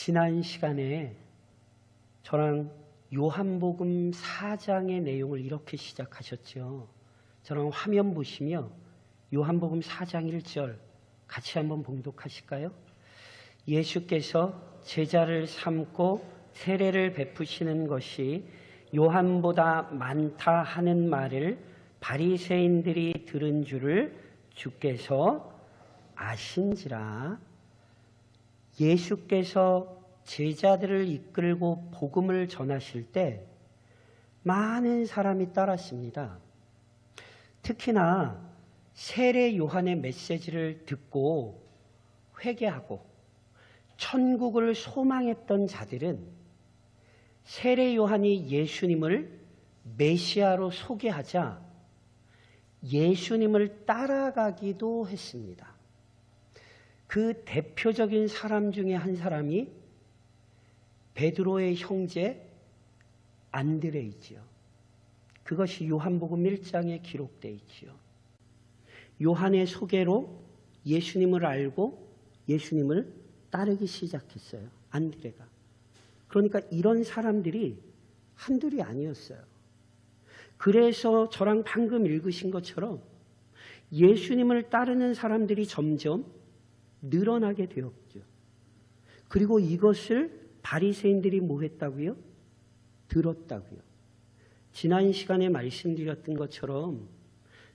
지난 시간에 저랑 요한복음 4장의 내용을 이렇게 시작하셨죠. 저랑 화면 보시며 요한복음 4장 1절 같이 한번 봉독하실까요? 예수께서 제자를 삼고 세례를 베푸시는 것이 요한보다 많다 하는 말을 바리새인들이 들은 줄을 주께서 아신지라. 예수께서 제자들을 이끌고 복음을 전하실 때 많은 사람이 따랐습니다. 특히나 세례 요한의 메시지를 듣고 회개하고 천국을 소망했던 자들은 세례 요한이 예수님을 메시아로 소개하자 예수님을 따라가기도 했습니다. 그 대표적인 사람 중에 한 사람이 베드로의 형제 안드레이지요. 그것이 요한복음 1장에 기록되어 있지요. 요한의 소개로 예수님을 알고 예수님을 따르기 시작했어요. 안드레가. 그러니까 이런 사람들이 한둘이 아니었어요. 그래서 저랑 방금 읽으신 것처럼 예수님을 따르는 사람들이 점점 늘어나게 되었죠. 그리고 이것을 바리새인들이 뭐 했다고요? 들었다고요. 지난 시간에 말씀드렸던 것처럼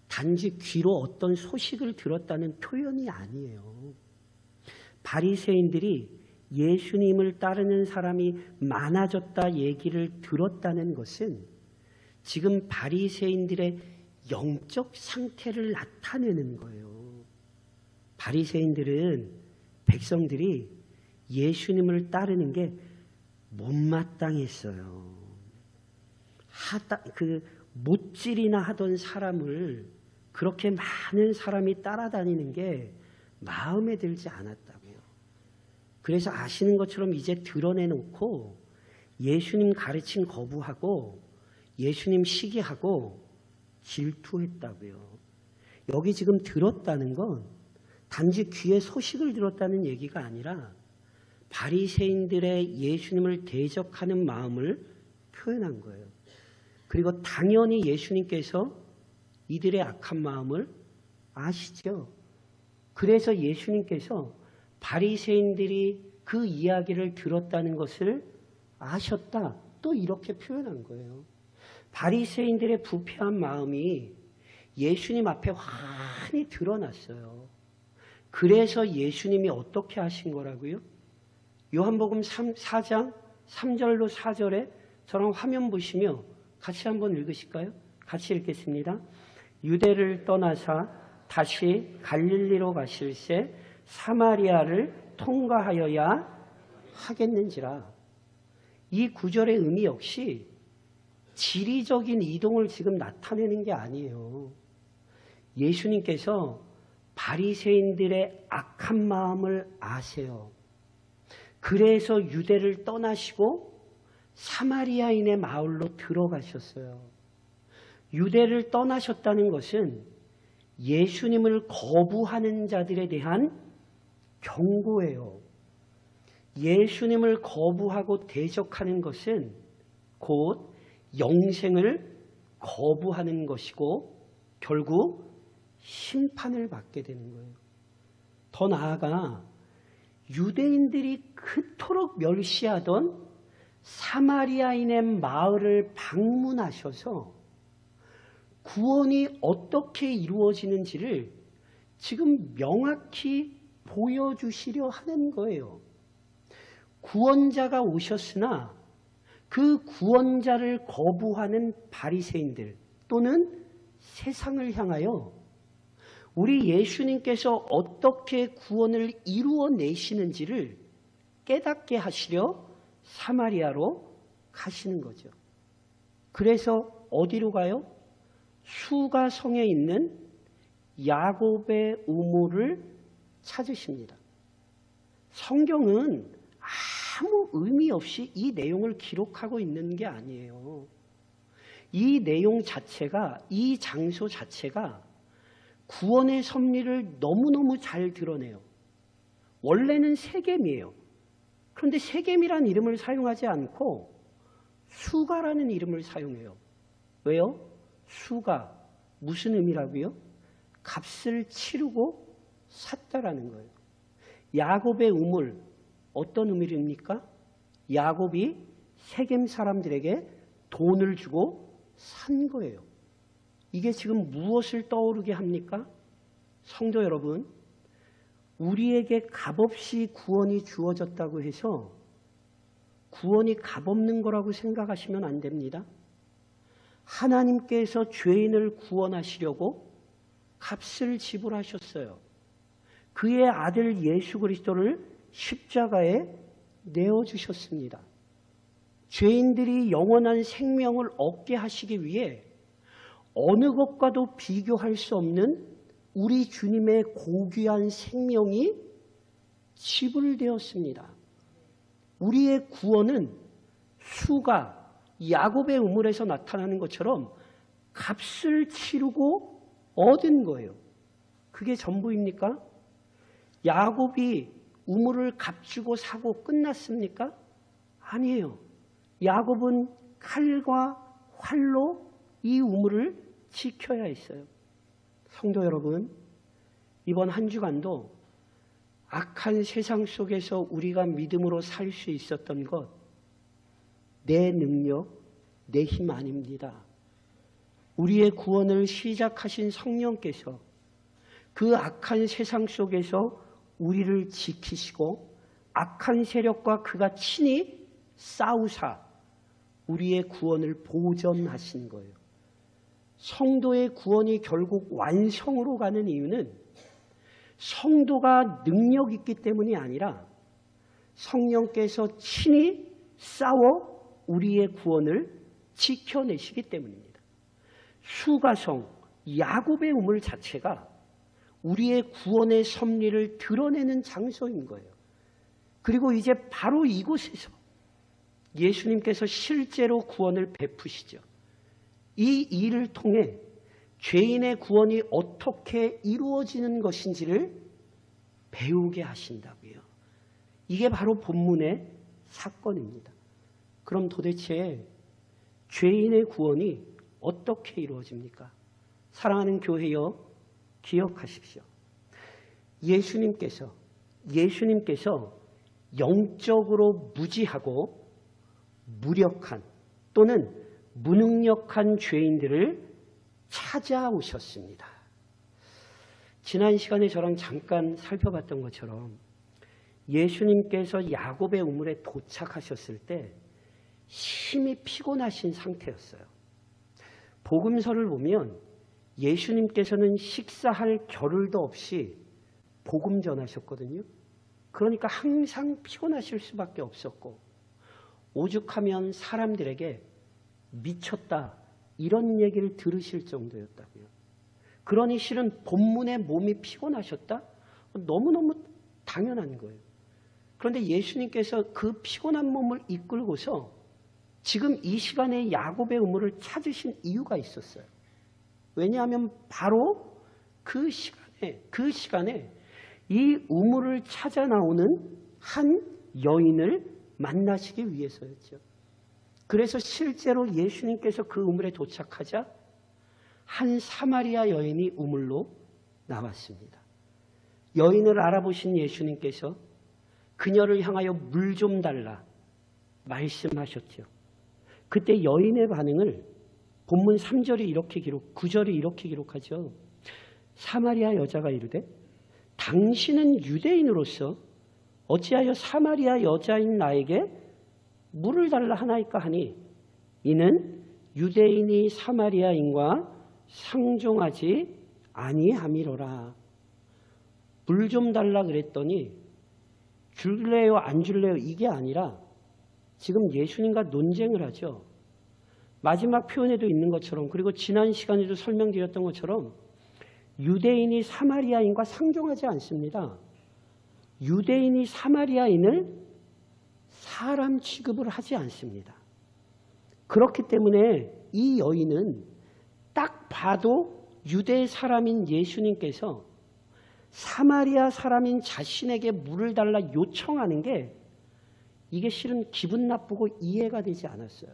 단지 귀로 어떤 소식을 들었다는 표현이 아니에요. 바리새인들이 예수님을 따르는 사람이 많아졌다 얘기를 들었다는 것은 지금 바리새인들의 영적 상태를 나타내는 거예요. 바리새인들은 백성들이 예수님을 따르는 게 못마땅했어요. 못질이나 하던 사람을 그렇게 많은 사람이 따라다니는 게 마음에 들지 않았다고요. 그래서 아시는 것처럼 이제 드러내놓고 예수님 가르침 거부하고 예수님 시기하고 질투했다고요. 여기 지금 들었다는 건 단지 귀에 소식을 들었다는 얘기가 아니라 바리새인들의 예수님을 대적하는 마음을 표현한 거예요. 그리고 당연히 예수님께서 이들의 악한 마음을 아시죠. 그래서 예수님께서 바리새인들이 그 이야기를 들었다는 것을 아셨다. 또 이렇게 표현한 거예요. 바리새인들의 부패한 마음이 예수님 앞에 환히 드러났어요. 그래서 예수님이 어떻게 하신 거라고요? 요한복음 4장 3절로 4절에 저랑 화면 보시며 같이 한번 읽으실까요? 같이 읽겠습니다. 유대를 떠나사 다시 갈릴리로 가실새 사마리아를 통과하여야 하겠는지라. 이 구절의 의미 역시 지리적인 이동을 지금 나타내는 게 아니에요. 예수님께서 바리새인들의 악한 마음을 아세요. 그래서 유대를 떠나시고 사마리아인의 마을로 들어가셨어요. 유대를 떠나셨다는 것은 예수님을 거부하는 자들에 대한 경고예요. 예수님을 거부하고 대적하는 것은 곧 영생을 거부하는 것이고 결국 심판을 받게 되는 거예요. 더 나아가 유대인들이 그토록 멸시하던 사마리아인의 마을을 방문하셔서 구원이 어떻게 이루어지는지를 지금 명확히 보여주시려 하는 거예요. 구원자가 오셨으나 그 구원자를 거부하는 바리새인들 또는 세상을 향하여 우리 예수님께서 어떻게 구원을 이루어내시는지를 깨닫게 하시려 사마리아로 가시는 거죠. 그래서 어디로 가요? 수가성에 있는 야곱의 우물을 찾으십니다. 성경은 아무 의미 없이 이 내용을 기록하고 있는 게 아니에요. 이 내용 자체가, 이 장소 자체가 구원의 섭리를 너무너무 잘 드러내요. 원래는 세겜이에요. 그런데 세겜이라는 이름을 사용하지 않고 수가라는 이름을 사용해요. 왜요? 수가 무슨 의미라고요? 값을 치르고 샀다라는 거예요. 야곱의 우물 어떤 의미입니까? 야곱이 세겜 사람들에게 돈을 주고 산 거예요. 이게 지금 무엇을 떠오르게 합니까? 성도 여러분, 우리에게 값없이 구원이 주어졌다고 해서 구원이 값없는 거라고 생각하시면 안 됩니다. 하나님께서 죄인을 구원하시려고 값을 지불하셨어요. 그의 아들 예수 그리스도를 십자가에 내어주셨습니다. 죄인들이 영원한 생명을 얻게 하시기 위해 어느 것과도 비교할 수 없는 우리 주님의 고귀한 생명이 지불되었습니다. 우리의 구원은 수가 야곱의 우물에서 나타나는 것처럼 값을 치르고 얻은 거예요. 그게 전부입니까? 야곱이 우물을 값주고 사고 끝났습니까? 아니에요. 야곱은 칼과 활로 이 우물을 지켜야 했어요. 성도 여러분, 이번 한 주간도 악한 세상 속에서 우리가 믿음으로 살 수 있었던 것, 내 능력, 내 힘 아닙니다. 우리의 구원을 시작하신 성령께서 그 악한 세상 속에서 우리를 지키시고 악한 세력과 그가 친히 싸우사 우리의 구원을 보전하신 거예요. 성도의 구원이 결국 완성으로 가는 이유는 성도가 능력 있기 때문이 아니라 성령께서 친히 싸워 우리의 구원을 지켜내시기 때문입니다. 수가성 야곱의 우물 자체가 우리의 구원의 섭리를 드러내는 장소인 거예요. 그리고 이제 바로 이곳에서 예수님께서 실제로 구원을 베푸시죠. 이 일을 통해 죄인의 구원이 어떻게 이루어지는 것인지를 배우게 하신다고요. 이게 바로 본문의 사건입니다. 그럼 도대체 죄인의 구원이 어떻게 이루어집니까? 사랑하는 교회여, 기억하십시오. 예수님께서 영적으로 무지하고 무력한 또는 무능력한 죄인들을 찾아오셨습니다. 지난 시간에 저랑 잠깐 살펴봤던 것처럼 예수님께서 야곱의 우물에 도착하셨을 때 심히 피곤하신 상태였어요. 복음서를 보면 예수님께서는 식사할 겨를도 없이 복음 전하셨거든요. 그러니까 항상 피곤하실 수밖에 없었고 오죽하면 사람들에게 미쳤다 이런 얘기를 들으실 정도였다고요. 그러니 실은 본문에 몸이 피곤하셨다? 너무너무 당연한 거예요. 그런데 예수님께서 그 피곤한 몸을 이끌고서 지금 이 시간에 야곱의 우물을 찾으신 이유가 있었어요. 왜냐하면 바로 그 시간에 이 우물을 찾아 나오는 한 여인을 만나시기 위해서였죠. 그래서 실제로 예수님께서 그 우물에 도착하자 한 사마리아 여인이 우물로 나왔습니다. 여인을 알아보신 예수님께서 그녀를 향하여 물 좀 달라 말씀하셨죠. 그때 여인의 반응을 본문 3절이 이렇게 9절이 이렇게 기록하죠. 사마리아 여자가 이르되 당신은 유대인으로서 어찌하여 사마리아 여자인 나에게 물을 달라 하나이까 하니 이는 유대인이 사마리아인과 상종하지 아니함이로라. 물 좀 달라 그랬더니 줄래요 안 줄래요 이게 아니라 지금 예수님과 논쟁을 하죠. 마지막 표현에도 있는 것처럼 그리고 지난 시간에도 설명드렸던 것처럼 유대인이 사마리아인과 상종하지 않습니다. 유대인이 사마리아인을 사람 취급을 하지 않습니다. 그렇기 때문에 이 여인은 딱 봐도 유대 사람인 이게 실은 기분 나쁘고 이해가 되지 않았어요.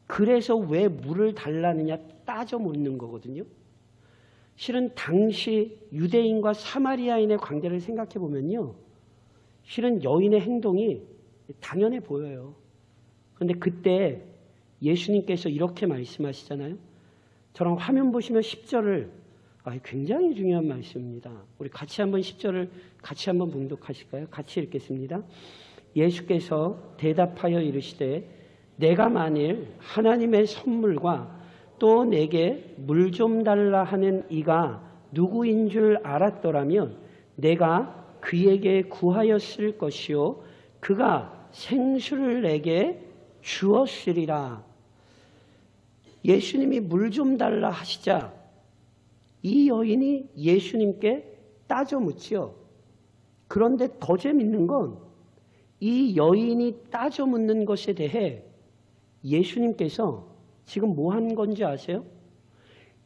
그래서 왜 물을 달라느냐 따져 묻는 거거든요. 실은 당시 유대인과 사마리아인의 관계를 생각해 보면요. 실은 여인의 행동이 당연해 보여요. 그런데 그때 예수님께서 이렇게 말씀하시잖아요. 저랑 화면 보시면 10절을 굉장히 중요한 말씀입니다. 우리 같이 한번 10절을 같이 한번 봉독하실까요? 같이 읽겠습니다. 예수께서 대답하여 이르시되 내가 만일 하나님의 선물과 또 내게 물 좀 달라 하는 이가 누구인 줄 알았더라면 내가 그에게 구하였을 것이요 그가 생수를 내게 주었으리라. 예수님이 물 좀 달라 하시자 이 여인이 예수님께 따져 묻지요. 그런데 더 재밌는 건 이 여인이 따져 묻는 것에 대해 예수님께서 지금 뭐 한 건지 아세요?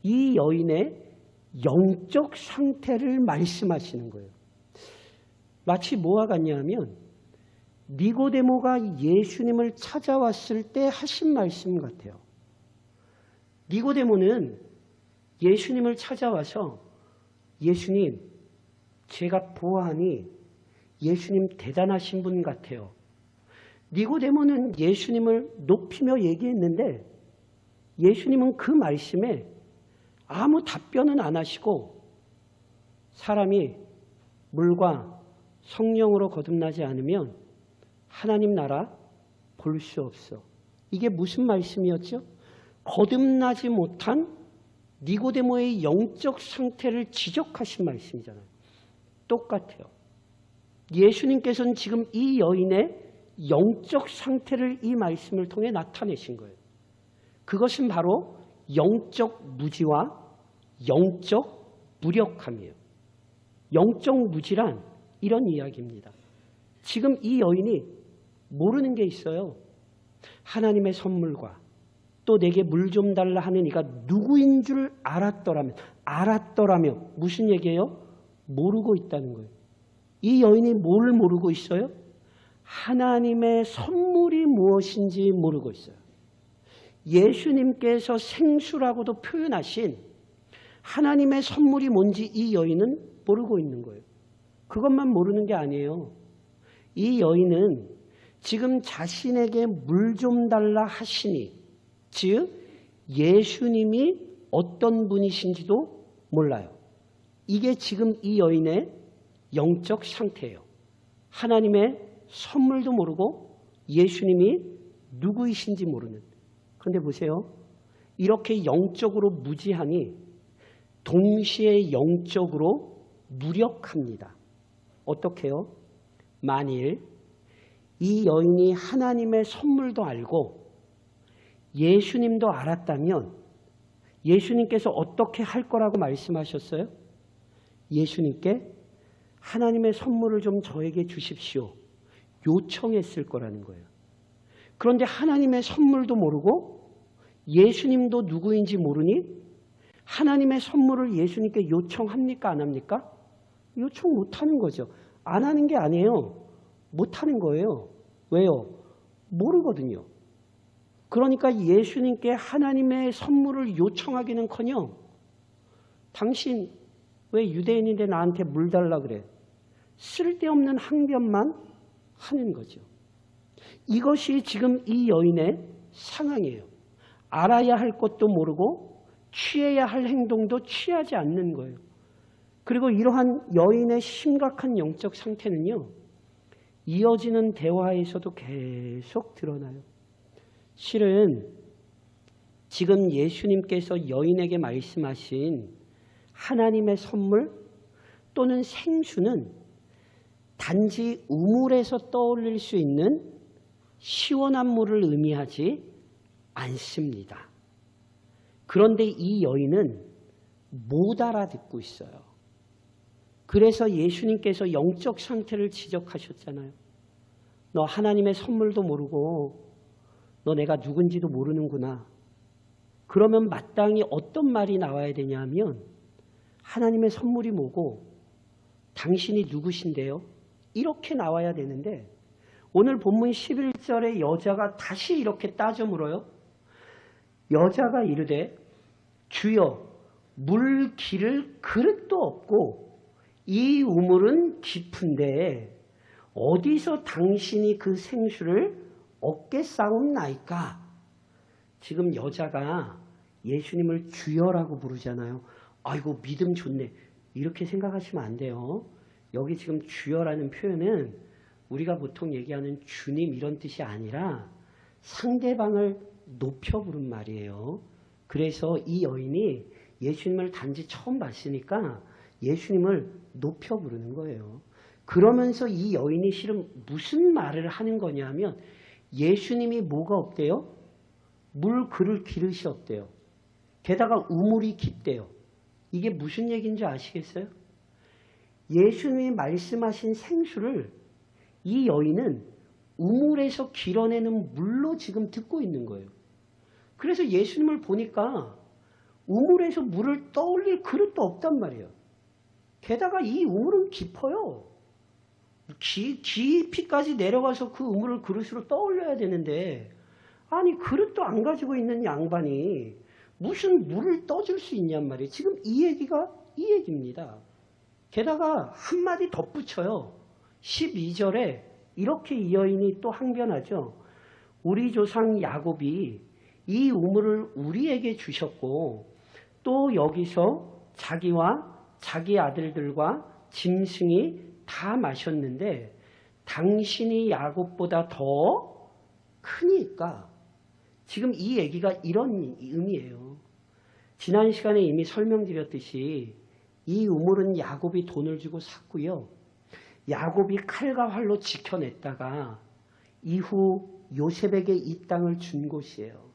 이 여인의 영적 상태를 말씀하시는 거예요. 마치 뭐와 같냐 하면 니고데모가 예수님을 찾아왔을 때 하신 말씀 같아요. 니고데모는 예수님을 찾아와서 예수님, 제가 보아하니 예수님 대단하신 분 같아요. 니고데모는 예수님을 높이며 얘기했는데 예수님은 그 말씀에 아무 답변은 안 하시고 사람이 물과 성령으로 거듭나지 않으면 하나님 나라 볼 수 없어. 이게 무슨 말씀이었죠? 거듭나지 못한 니고데모의 영적 상태를 지적하신 말씀이잖아요. 똑같아요. 예수님께서는 지금 이 여인의 영적 상태를 이 말씀을 통해 나타내신 거예요. 그것은 바로 영적 무지와 영적 무력함이에요. 영적 무지란 이런 이야기입니다. 지금 이 여인이 모르는 게 있어요. 하나님의 선물과 또 내게 물 좀 달라 하는 이가 누구인 줄 알았더라면 무슨 얘기예요? 모르고 있다는 거예요. 이 여인이 뭘 모르고 있어요? 하나님의 선물이 무엇인지 모르고 있어요. 예수님께서 생수라고도 표현하신 하나님의 선물이 뭔지 이 여인은 모르고 있는 거예요. 그것만 모르는 게 아니에요. 이 여인은 지금 자신에게 물 좀 달라 하시니 즉 예수님이 어떤 분이신지도 몰라요. 이게 지금 이 여인의 영적 상태예요. 하나님의 선물도 모르고 예수님이 누구이신지 모르는. 그런데 보세요. 이렇게 영적으로 무지하니 동시에 영적으로 무력합니다. 어떻게요? 만일 이 여인이 하나님의 선물도 알고 예수님도 알았다면 예수님께서 어떻게 할 거라고 말씀하셨어요? 예수님께 하나님의 선물을 좀 저에게 주십시오. 요청했을 거라는 거예요. 그런데 하나님의 선물도 모르고 예수님도 누구인지 모르니 하나님의 선물을 예수님께 요청합니까? 안 합니까? 요청 못하는 거죠. 안 하는 게 아니에요. 못하는 거예요. 왜요? 모르거든요. 그러니까 예수님께 하나님의 선물을 요청하기는커녕 당신 왜 유대인인데 나한테 물 달라 그래? 쓸데없는 항변만 하는 거죠. 이것이 지금 이 여인의 상황이에요. 알아야 할 것도 모르고 취해야 할 행동도 취하지 않는 거예요. 그리고 이러한 여인의 심각한 영적 상태는요. 이어지는 대화에서도 계속 드러나요. 실은 지금 예수님께서 여인에게 말씀하신 하나님의 선물 또는 생수는 단지 우물에서 떠올릴 수 있는 시원한 물을 의미하지 않습니다. 그런데 이 여인은 못 알아듣고 있어요. 그래서 예수님께서 영적 상태를 지적하셨잖아요. 너 하나님의 선물도 모르고 너 내가 누군지도 모르는구나. 그러면 마땅히 어떤 말이 나와야 되냐면 하나님의 선물이 뭐고 당신이 누구신데요? 이렇게 나와야 되는데 오늘 본문 11절에 여자가 다시 이렇게 따져 물어요. 여자가 이르되 주여 물 기를 그릇도 없고 이 우물은 깊은데 어디서 당신이 그 생수를 얻겠사옵나이까? 지금 여자가 예수님을 주여라고 부르잖아요. 아이고 믿음 좋네. 이렇게 생각하시면 안 돼요. 여기 지금 주여라는 표현은 우리가 보통 얘기하는 주님 이런 뜻이 아니라 상대방을 높여 부른 말이에요. 그래서 이 여인이 예수님을 단지 처음 봤으니까 예수님을 높여 부르는 거예요. 그러면서 이 여인이 실은 무슨 말을 하는 거냐면 예수님이 뭐가 없대요? 물 그릇 기릇이 없대요. 게다가 우물이 깊대요. 이게 무슨 얘기인지 아시겠어요? 예수님이 말씀하신 생수를 이 여인은 우물에서 길어내는 물로 지금 듣고 있는 거예요. 그래서 예수님을 보니까 우물에서 물을 떠올릴 그릇도 없단 말이에요. 게다가 이 우물은 깊어요. 깊이까지 내려가서 그 우물을 그릇으로 떠올려야 되는데 아니 그릇도 안 가지고 있는 양반이 무슨 물을 떠줄 수 있냔 말이에요. 지금 이 얘기가 이 얘기입니다. 게다가 한마디 덧붙여요. 12절에 이렇게 이 여인이 또 항변하죠. 우리 조상 야곱이 이 우물을 우리에게 주셨고 또 여기서 자기와 자기 아들들과 짐승이 다 마셨는데 당신이 야곱보다 더 크니까 지금 이 얘기가 이런 의미예요. 지난 시간에 이미 설명드렸듯이 이 우물은 야곱이 돈을 주고 샀고요. 야곱이 칼과 활로 지켜냈다가 이후 요셉에게 이 땅을 준 곳이에요.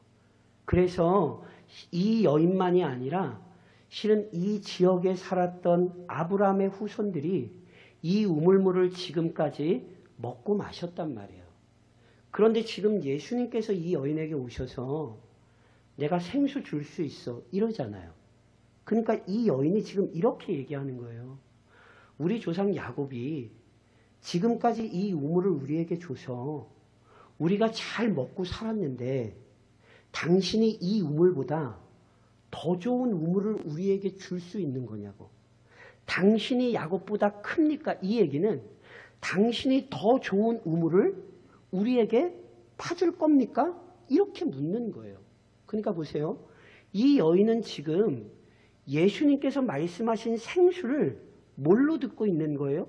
그래서 이 여인만이 아니라 실은 이 지역에 살았던 아브라함의 후손들이 이 우물물을 지금까지 먹고 마셨단 말이에요. 그런데 지금 예수님께서 이 여인에게 오셔서 내가 생수 줄 수 있어 이러잖아요. 그러니까 이 여인이 지금 이렇게 얘기하는 거예요. 우리 조상 야곱이 지금까지 이 우물을 우리에게 줘서 우리가 잘 먹고 살았는데 당신이 이 우물보다 더 좋은 우물을 우리에게 줄 수 있는 거냐고. 당신이 야곱보다 큽니까? 이 얘기는 당신이 더 좋은 우물을 우리에게 파줄 겁니까? 이렇게 묻는 거예요. 그러니까 보세요. 이 여인은 지금 예수님께서 말씀하신 생수를 뭘로 듣고 있는 거예요?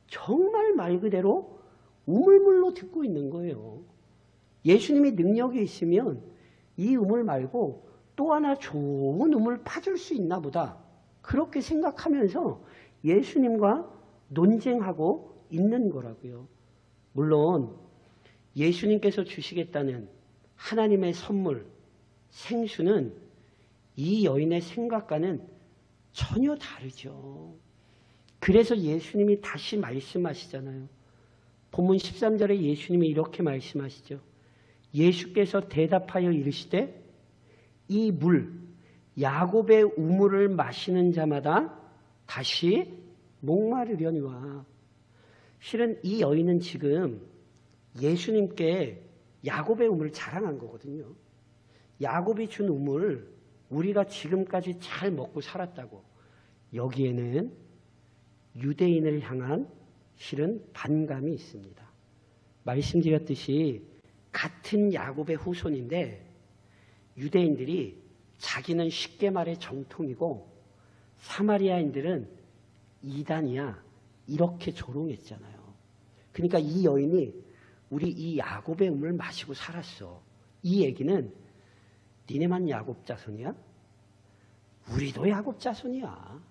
정말 말 그대로 우물물로 듣고 있는 거예요. 예수님이 능력이 있으면 이 우물 말고 또 하나 좋은 우물 파줄 수 있나 보다. 그렇게 생각하면서 예수님과 논쟁하고 있는 거라고요. 물론 예수님께서 주시겠다는 하나님의 선물, 생수는 이 여인의 생각과는 전혀 다르죠. 그래서 예수님이 다시 말씀하시잖아요. 본문 13절에 예수님이 이렇게 말씀하시죠. 예수께서 대답하여 이르시되 이 물, 야곱의 우물을 마시는 자마다 다시 목마르려니와. 실은 이 여인은 지금 예수님께 야곱의 우물을 자랑한 거거든요. 야곱이 준 우물, 우리가 지금까지 잘 먹고 살았다고. 여기에는 유대인을 향한 실은 반감이 있습니다. 말씀드렸듯이 같은 야곱의 후손인데 유대인들이 자기는 쉽게 말해 정통이고 사마리아인들은 이단이야 이렇게 조롱했잖아요. 그러니까 이 여인이 우리 이 야곱의 우물을 마시고 살았어. 이 얘기는 니네만 야곱 자손이야? 우리도 야곱 자손이야.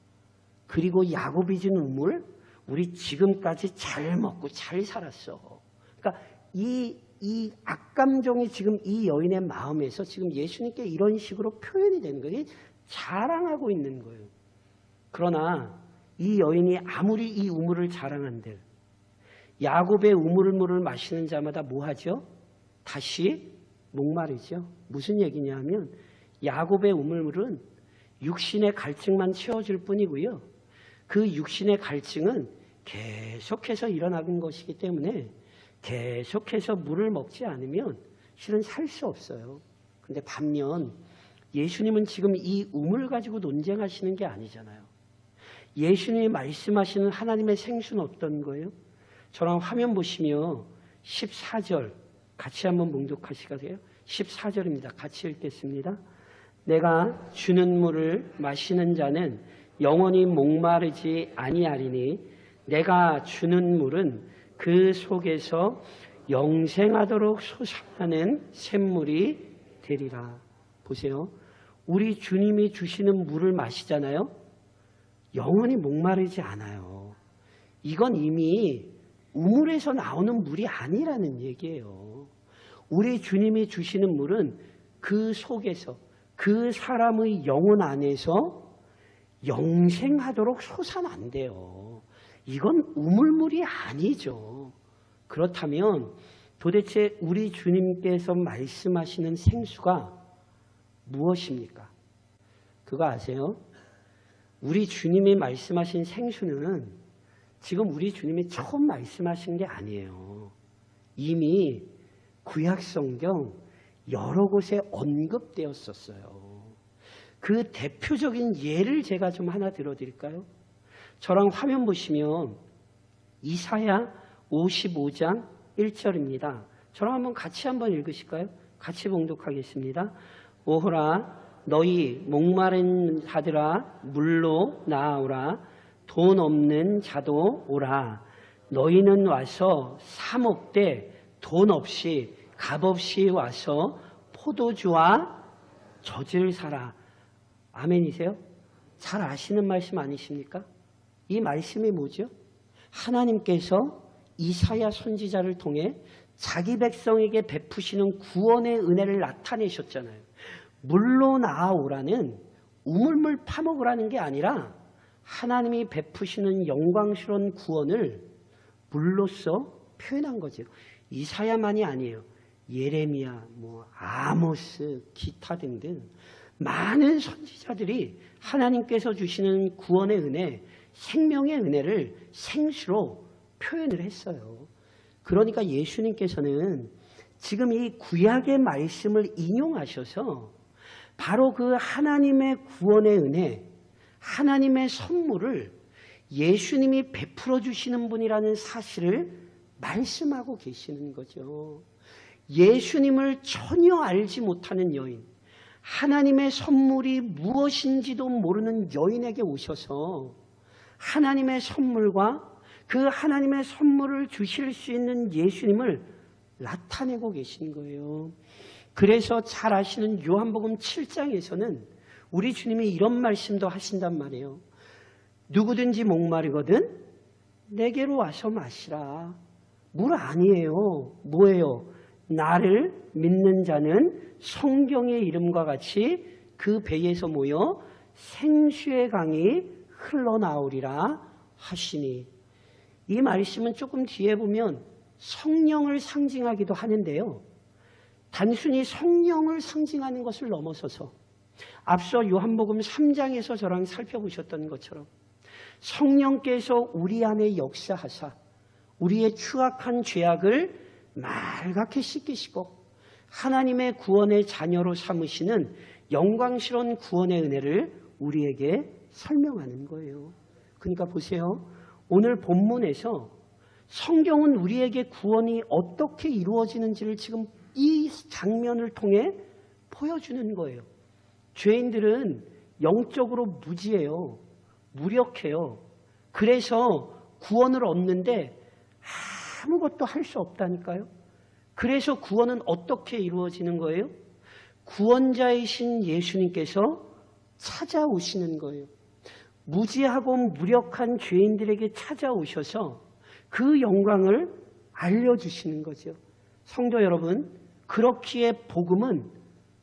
그리고 야곱이 준 우물 우리 지금까지 잘 먹고 잘 살았어. 그러니까 이 악감정이 지금 이 여인의 마음에서 지금 예수님께 이런 식으로 표현이 되는 거예요. 자랑하고 있는 거예요. 그러나 이 여인이 아무리 이 우물을 자랑한들 야곱의 우물물을 마시는 자마다 뭐 하죠? 다시 목마르죠. 무슨 얘기냐면 야곱의 우물물은 육신의 갈증만 채워줄 뿐이고요. 그 육신의 갈증은 계속해서 일어나는 것이기 때문에 계속해서 물을 먹지 않으면 실은 살 수 없어요. 근데 반면 예수님은 지금 이 우물 가지고 논쟁하시는 게 아니잖아요. 예수님이 말씀하시는 하나님의 생수는 어떤 거예요? 저랑 화면 보시면 14절 같이 한번 봉독하시겠어요? 14절입니다. 같이 읽겠습니다. 내가 주는 물을 마시는 자는 영원히 목마르지 아니하리니 내가 주는 물은 그 속에서 영생하도록 솟아나는 샘물이 되리라. 보세요. 우리 주님이 주시는 물을 마시잖아요. 영원히 목마르지 않아요. 이건 이미 우물에서 나오는 물이 아니라는 얘기예요. 우리 주님이 주시는 물은 그 속에서 그 사람의 영혼 안에서 영생하도록 솟아난대요. 이건 우물물이 아니죠. 그렇다면 도대체 우리 주님께서 말씀하시는 생수가 무엇입니까? 그거 아세요? 우리 주님이 말씀하신 생수는 지금 우리 주님이 처음 말씀하신 게 아니에요. 이미 구약성경 여러 곳에 언급되었었어요. 그 대표적인 예를 제가 좀 하나 들어드릴까요? 저랑 화면 보시면 이사야 55장 1절입니다. 저랑 한번 같이 한번 읽으실까요? 같이 봉독하겠습니다. 오호라 너희 목마른 자들아 물로 나아오라 돈 없는 자도 오라 너희는 와서 사 먹되 돈 없이 값 없이 와서 포도주와 젖을 사라. 아멘이세요? 잘 아시는 말씀 아니십니까? 이 말씀이 뭐죠? 하나님께서 이사야 선지자를 통해 자기 백성에게 베푸시는 구원의 은혜를 나타내셨잖아요. 물로 나아오라는 우물물 파먹으라는 게 아니라 하나님이 베푸시는 영광스러운 구원을 물로써 표현한 거죠. 이사야만이 아니에요. 예레미야, 아모스, 기타 등등 많은 선지자들이 하나님께서 주시는 구원의 은혜, 생명의 은혜를 생수로 표현을 했어요. 그러니까 예수님께서는 지금 이 구약의 말씀을 인용하셔서 바로 그 하나님의 구원의 은혜, 하나님의 선물을 예수님이 베풀어 주시는 분이라는 사실을 말씀하고 계시는 거죠. 예수님을 전혀 알지 못하는 여인, 하나님의 선물이 무엇인지도 모르는 여인에게 오셔서 하나님의 선물과 그 하나님의 선물을 주실 수 있는 예수님을 나타내고 계신 거예요. 그래서 잘 아시는 요한복음 7장에서는 우리 주님이 이런 말씀도 하신단 말이에요. 누구든지 목마르거든 내게로 와서 마시라. 물 아니에요. 뭐예요? 나를 믿는 자는 성경의 이름과 같이 그 배에서 모여 생수의 강이 흘러나오리라 하시니. 이 말씀은 조금 뒤에 보면 성령을 상징하기도 하는데요. 단순히 성령을 상징하는 것을 넘어서서 앞서 요한복음 3장에서 저랑 살펴보셨던 것처럼 성령께서 우리 안에 역사하사 우리의 추악한 죄악을 말갛게 씻기시고 하나님의 구원의 자녀로 삼으시는 영광스러운 구원의 은혜를 우리에게 설명하는 거예요. 그러니까 보세요. 오늘 본문에서 성경은 우리에게 구원이 어떻게 이루어지는지를 지금 이 장면을 통해 보여주는 거예요. 죄인들은 영적으로 무지해요. 무력해요. 그래서 구원을 얻는데 아무것도 할 수 없다니까요. 그래서 구원은 어떻게 이루어지는 거예요? 구원자이신 예수님께서 찾아오시는 거예요. 무지하고 무력한 죄인들에게 찾아오셔서 그 영광을 알려주시는 거죠. 성도 여러분, 그렇기에 복음은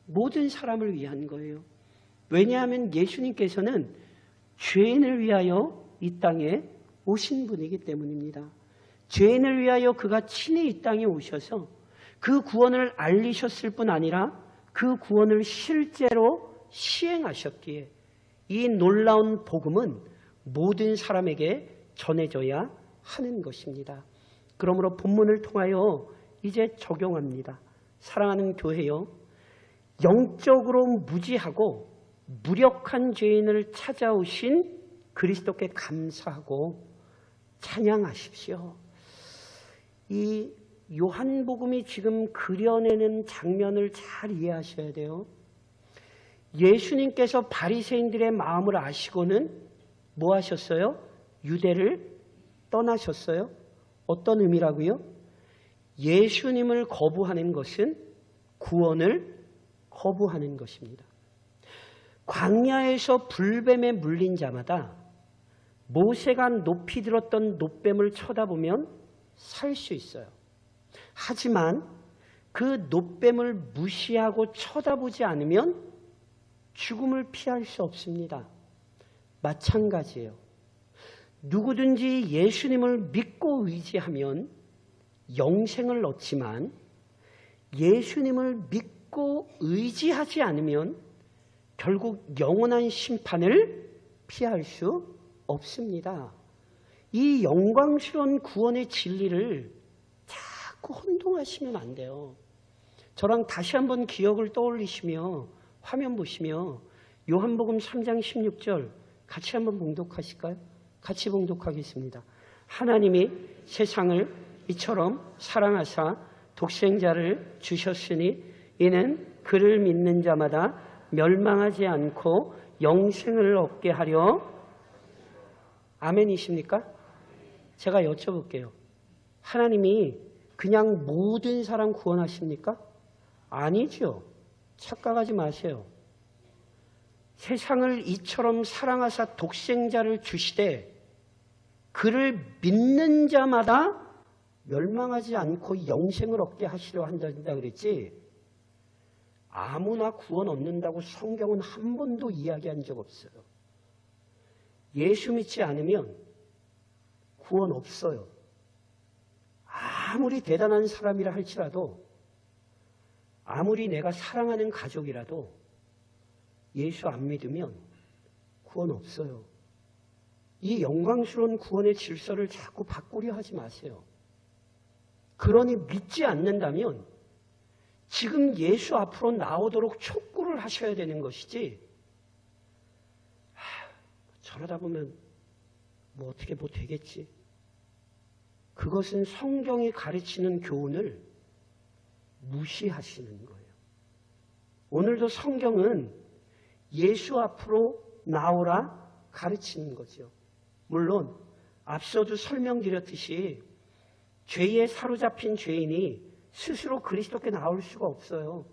모든 사람을 위한 거예요. 왜냐하면 예수님께서는 죄인을 위하여 이 땅에 오신 분이기 때문입니다. 죄인을 위하여 그가 친히 이 땅에 오셔서 그 구원을 알리셨을 뿐 아니라 그 구원을 실제로 시행하셨기에 이 놀라운 복음은 모든 사람에게 전해져야 하는 것입니다. 그러므로 본문을 통하여 이제 적용합니다. 사랑하는 교회요, 영적으로 무지하고 무력한 죄인을 찾아오신 그리스도께 감사하고 찬양하십시오. 이 요한복음이 지금 그려내는 장면을 잘 이해하셔야 돼요. 예수님께서 바리새인들의 마음을 아시고는 뭐 하셨어요? 유대를 떠나셨어요. 어떤 의미라고요? 예수님을 거부하는 것은 구원을 거부하는 것입니다. 광야에서 불뱀에 물린 자마다 모세가 높이 들었던 놋뱀을 쳐다보면 살 수 있어요. 하지만 그 놋뱀을 무시하고 쳐다보지 않으면 죽음을 피할 수 없습니다. 마찬가지예요. 누구든지 예수님을 믿고 의지하면 영생을 얻지만 예수님을 믿고 의지하지 않으면 결국 영원한 심판을 피할 수 없습니다. 이 영광스러운 구원의 진리를 자꾸 혼동하시면 안 돼요. 저랑 다시 한번 기억을 떠올리시며 화면 보시며 요한복음 3장 16절 같이 한번 봉독하실까요? 같이 봉독하겠습니다. 하나님이 세상을 이처럼 사랑하사 독생자를 주셨으니 이는 그를 믿는 자마다 멸망하지 않고 영생을 얻게 하려. 아멘이십니까? 제가 여쭤볼게요. 하나님이 그냥 모든 사람 구원하십니까? 아니죠. 착각하지 마세요. 세상을 이처럼 사랑하사 독생자를 주시되 그를 믿는 자마다 멸망하지 않고 영생을 얻게 하시려 한다 그랬지, 아무나 구원 얻는다고 성경은 한 번도 이야기한 적 없어요. 예수 믿지 않으면 구원 없어요. 아무리 대단한 사람이라 할지라도, 아무리 내가 사랑하는 가족이라도 예수 안 믿으면 구원 없어요. 이 영광스러운 구원의 질서를 자꾸 바꾸려 하지 마세요. 그러니 믿지 않는다면 지금 예수 앞으로 나오도록 촉구를 하셔야 되는 것이지, 저러다 보면 뭐 어떻게 뭐 되겠지. 그것은 성경이 가르치는 교훈을 무시하시는 거예요. 오늘도 성경은 예수 앞으로 나오라 가르치는 거죠. 물론 앞서도 설명드렸듯이 죄에 사로잡힌 죄인이 스스로 그리스도께 나올 수가 없어요.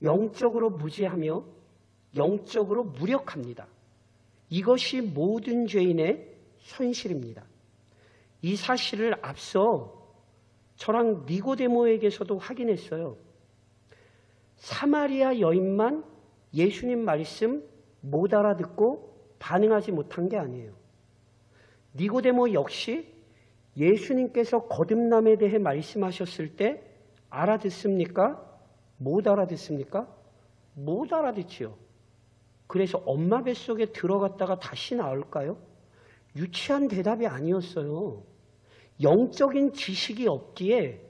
영적으로 무지하며 영적으로 무력합니다. 이것이 모든 죄인의 현실입니다. 이 사실을 앞서 저랑 니고데모에게서도 확인했어요. 사마리아 여인만 예수님 말씀 못 알아듣고 반응하지 못한 게 아니에요. 니고데모 역시 예수님께서 거듭남에 대해 말씀하셨을 때 알아듣습니까? 못 알아듣습니까? 못 알아듣지요. 그래서 엄마 뱃속에 들어갔다가 다시 나올까요? 유치한 대답이 아니었어요. 영적인 지식이 없기에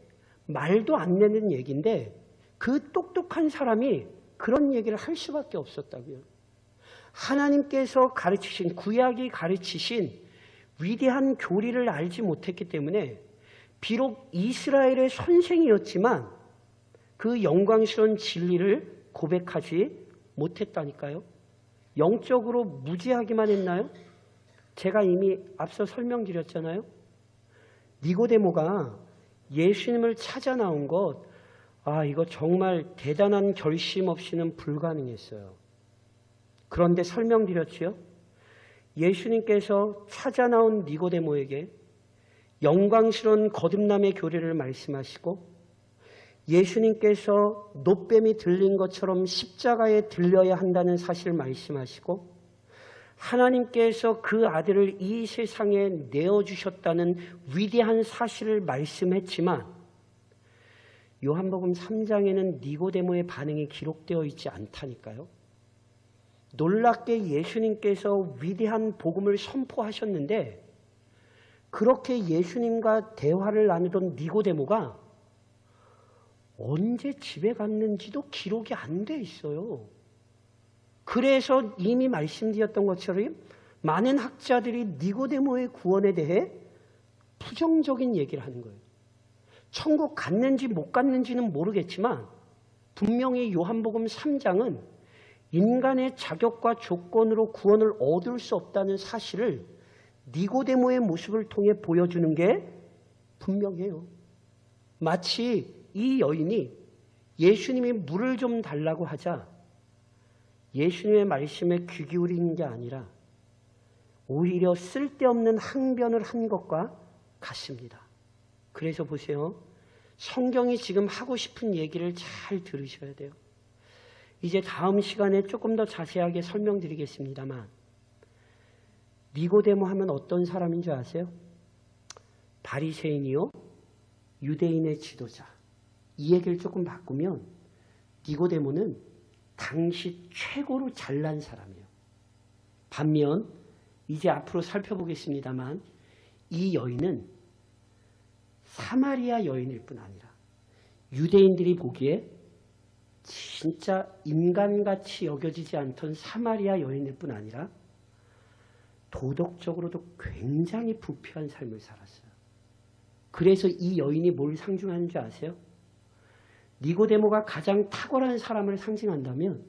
말도 안 되는 얘기인데 그 똑똑한 사람이 그런 얘기를 할 수밖에 없었다고요. 하나님께서 가르치신, 구약이 가르치신 위대한 교리를 알지 못했기 때문에 비록 이스라엘의 선생이었지만 그 영광스러운 진리를 고백하지 못했다니까요. 영적으로 무지하기만 했나요? 제가 이미 앞서 설명드렸잖아요. 니고데모가 예수님을 찾아 나온 것, 이거 정말 대단한 결심 없이는 불가능했어요. 그런데 설명드렸지요. 예수님께서 찾아 나온 니고데모에게 영광스러운 거듭남의 교리를 말씀하시고, 예수님께서 놋뱀이 들린 것처럼 십자가에 들려야 한다는 사실을 말씀하시고, 하나님께서 그 아들을 이 세상에 내어주셨다는 위대한 사실을 말씀했지만 요한복음 3장에는 니고데모의 반응이 기록되어 있지 않다니까요. 놀랍게 예수님께서 위대한 복음을 선포하셨는데 그렇게 예수님과 대화를 나누던 니고데모가 언제 집에 갔는지도 기록이 안 돼 있어요. 그래서 이미 말씀드렸던 것처럼 많은 학자들이 니고데모의 구원에 대해 부정적인 얘기를 하는 거예요. 천국 갔는지 못 갔는지는 모르겠지만 분명히 요한복음 3장은 인간의 자격과 조건으로 구원을 얻을 수 없다는 사실을 니고데모의 모습을 통해 보여주는 게 분명해요. 마치 이 여인이 예수님이 물을 좀 달라고 하자 예수님의 말씀에 귀 기울이는 게 아니라 오히려 쓸데없는 항변을 한 것과 같습니다. 그래서 보세요. 성경이 지금 하고 싶은 얘기를 잘 들으셔야 돼요. 이제 다음 시간에 조금 더 자세하게 설명드리겠습니다만 니고데모 하면 어떤 사람인 줄 아세요? 바리새인이요, 유대인의 지도자. 이 얘기를 조금 바꾸면 니고데모는 당시 최고로 잘난 사람이에요. 반면 이제 앞으로 살펴보겠습니다만 이 여인은 사마리아 여인일 뿐 아니라 유대인들이 보기에 진짜 인간같이 여겨지지 않던 사마리아 여인일 뿐 아니라 도덕적으로도 굉장히 부패한 삶을 살았어요. 그래서 이 여인이 뭘 상징하는 줄 아세요? 니고데모가 가장 탁월한 사람을 상징한다면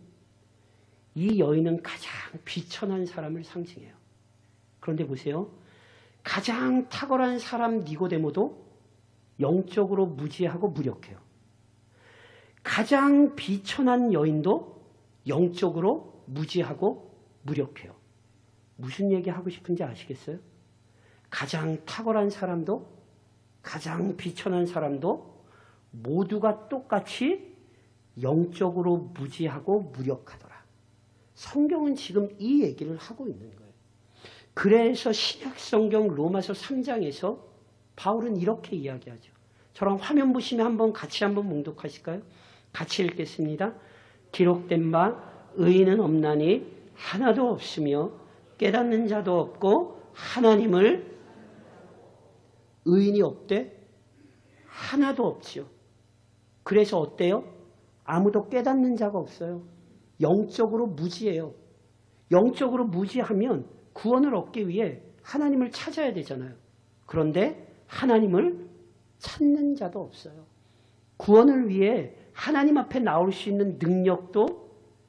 이 여인은 가장 비천한 사람을 상징해요. 그런데 보세요. 가장 탁월한 사람 니고데모도 영적으로 무지하고 무력해요. 가장 비천한 여인도 영적으로 무지하고 무력해요. 무슨 얘기하고 싶은지 아시겠어요? 가장 탁월한 사람도 가장 비천한 사람도 모두가 똑같이 영적으로 무지하고 무력하더라. 성경은 지금 이 얘기를 하고 있는 거예요. 그래서 신약성경 로마서 3장에서 바울은 이렇게 이야기하죠. 저랑 화면 보시면 한번 같이 한번 몽독하실까요? 같이 읽겠습니다. 기록된 바 의인은 없나니 하나도 없으며 깨닫는 자도 없고 하나님을 의인이 없대? 하나도 없지요. 그래서 어때요? 아무도 깨닫는 자가 없어요. 영적으로 무지해요. 영적으로 무지하면 구원을 얻기 위해 하나님을 찾아야 되잖아요. 그런데 하나님을 찾는 자도 없어요. 구원을 위해 하나님 앞에 나올 수 있는 능력도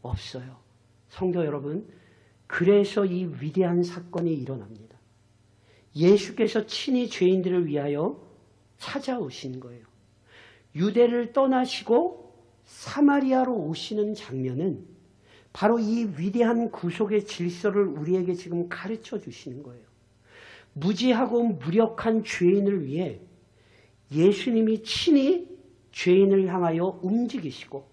없어요. 성도 여러분, 그래서 이 위대한 사건이 일어납니다. 예수께서 친히 죄인들을 위하여 찾아오신 거예요. 유대를 떠나시고 사마리아로 오시는 장면은 바로 이 위대한 구속의 질서를 우리에게 지금 가르쳐 주시는 거예요. 무지하고 무력한 죄인을 위해 예수님이 친히 죄인을 향하여 움직이시고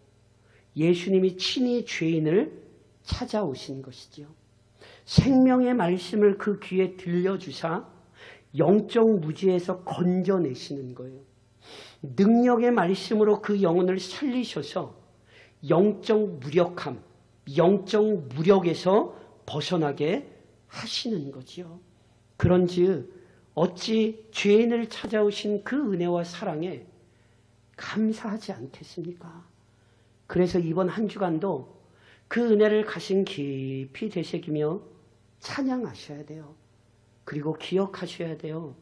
예수님이 친히 죄인을 찾아오신 것이지요. 생명의 말씀을 그 귀에 들려주사 영적 무지에서 건져내시는 거예요. 능력의 말씀으로 그 영혼을 살리셔서 영적 무력함, 영적 무력에서 벗어나게 하시는 거지요. 그런즉 어찌 죄인을 찾아오신 그 은혜와 사랑에 감사하지 않겠습니까? 그래서 이번 한 주간도 그 은혜를 가슴 깊이 되새기며 찬양하셔야 돼요. 그리고 기억하셔야 돼요.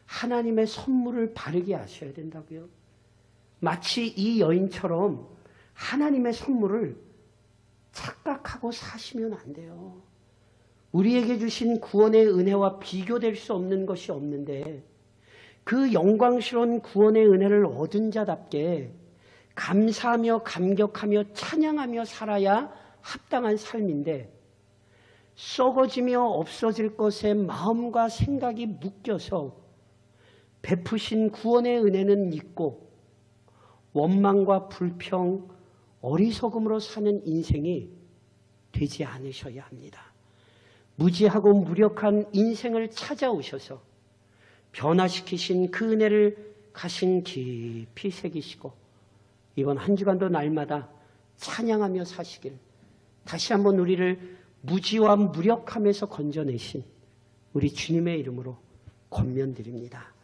하나님의 선물을 바르게 하셔야 된다고요. 마치 이 여인처럼 하나님의 선물을 착각하고 사시면 안 돼요. 우리에게 주신 구원의 은혜와 비교될 수 없는 것이 없는데 그 영광스러운 구원의 은혜를 얻은 자답게 감사하며 감격하며 찬양하며 살아야 합당한 삶인데 썩어지며 없어질 것에 마음과 생각이 묶여서 베푸신 구원의 은혜는 잊고 원망과 불평, 어리석음으로 사는 인생이 되지 않으셔야 합니다. 무지하고 무력한 인생을 찾아오셔서 변화시키신 그 은혜를 가슴 깊이 새기시고 이번 한 주간도 날마다 찬양하며 사시길 다시 한번 우리를 무지와 무력함에서 건져내신 우리 주님의 이름으로 권면드립니다.